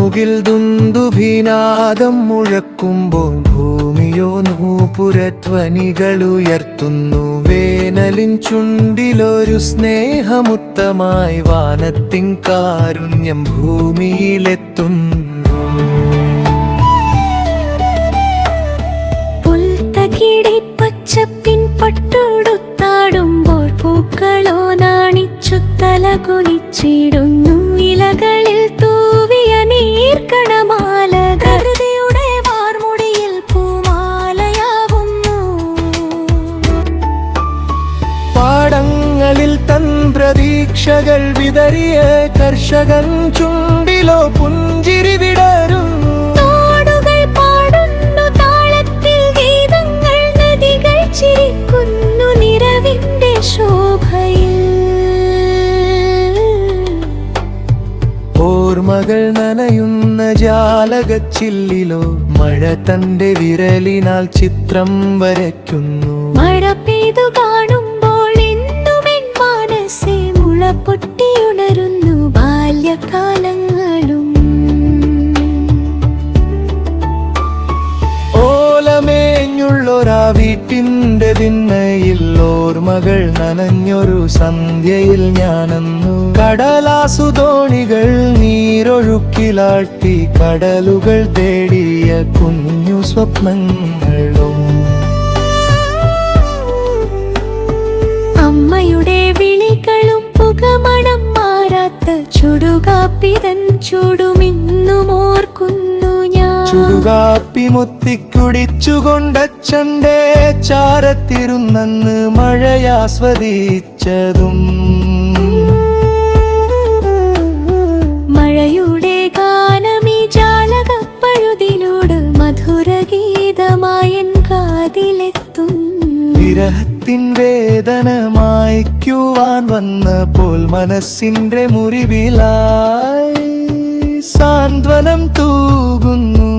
മുകിൽ ദുന്ദുഭിനാദം മുഴക്കുമ്പോൾ ഭൂമിയോ നൂപുരധ്വനികളുയർത്തുന്നു. വേനലിൻ ചുണ്ടിലൊരു സ്നേഹമുത്തമായി വാനത്തിൻ കാരുണ്യം ഭൂമിയിലെത്തുന്നു. പുൽത്തകിടി പച്ചപ്പിൻ പട്ടുടുത്താടുമ്പോൾ പൂക്കളോ നാണിച്ചു തലകുനിച്ചിടുന്നു. ഇലകളിൽ തൂവിയ നീർക്കണമാല കരുതിയുടെ വാർമുടിയിൽ പൂമാലയാവുന്നു. പാടങ്ങളിൽ തൻ പ്രതീക്ഷകൾ വിതറിയ കർഷകൻ ചുണ്ടിലോ പുഞ്ചിരി വിടരുന്നു. തോടുകൾ പാടുന്നു താളത്തിൽ ഗീതങ്ങൾ, നദികൾ ചിരിക്കുന്നു നിറവിന്റെ ശോഭയിൽ. ഓർമ്മകൾ നനയുന്ന ജാലകച്ചില്ലിലോ മഴ തന്റെ വിരലിനാൽ ചിത്രം വരയ്ക്കുന്നു. മഴ പെയ്തു കാണുമ്പോൾ എന്നുമെൻ മനസ്സെ മുളപൊട്ടിയുണരുന്നു ബാല്യകാലങ്ങളും. ഓലമേഞ്ഞുള്ളൊരാ വീട്ടിന്റെ തിണ്ണയിൽ ഓർമ്മകൾ നനഞ്ഞൊരു സന്ധ്യയിൽ ഞാനെന്നു. കടലാസു തോണികൾ നീരൊഴുക്കിലാട്ടി കടലുകൾ തേടിയ കുഞ്ഞു സ്വപ്നങ്ങളും. അമ്മയുടെ വിളികളും പുകമണം മാറാത്ത ചുടുകാപ്പിതൻ ചുടുമിന്നും ഓർക്കുന്നു ഞാൻ. ചുടുകാപ്പി മുത്തിക്കുടിച്ചുകൊണ്ടച്ഛന്റെ ചാരത്തിരുന്നന്ന് മഴയാസ്വദിച്ചതും. മഴയുടെ ഗാനമീ ജാലകപ്പഴുതിലൂടെ മധുരഗീതമായൻ കാതിലെത്തുന്നു. വിരഹത്തിൻ വേദന മായ്ക്കുവാൻ വന്നപ്പോൾ മനസ്സിന്റെ മുറിവിലായി സാന്ത്വനം തൂകുന്നു.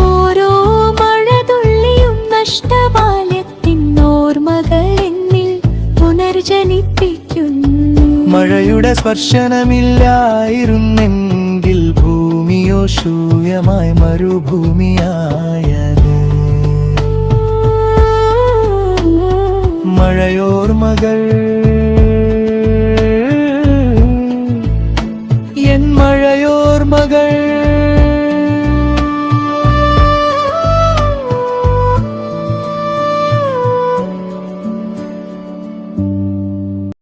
ഓരോ മഴതുള്ളിയും നഷ്ടബാല്യത്തിൻ ഓർമ്മകൾ എന്നിൽ പുനർജനിപ്പിക്കുന്നു. മഴയുടെ സ്പർശനമില്ലായിരുന്നെങ്കിൽ ഭൂമിയോ ശൂന്യമായി മരുഭൂമിയായത്. മഴയോർമകൾ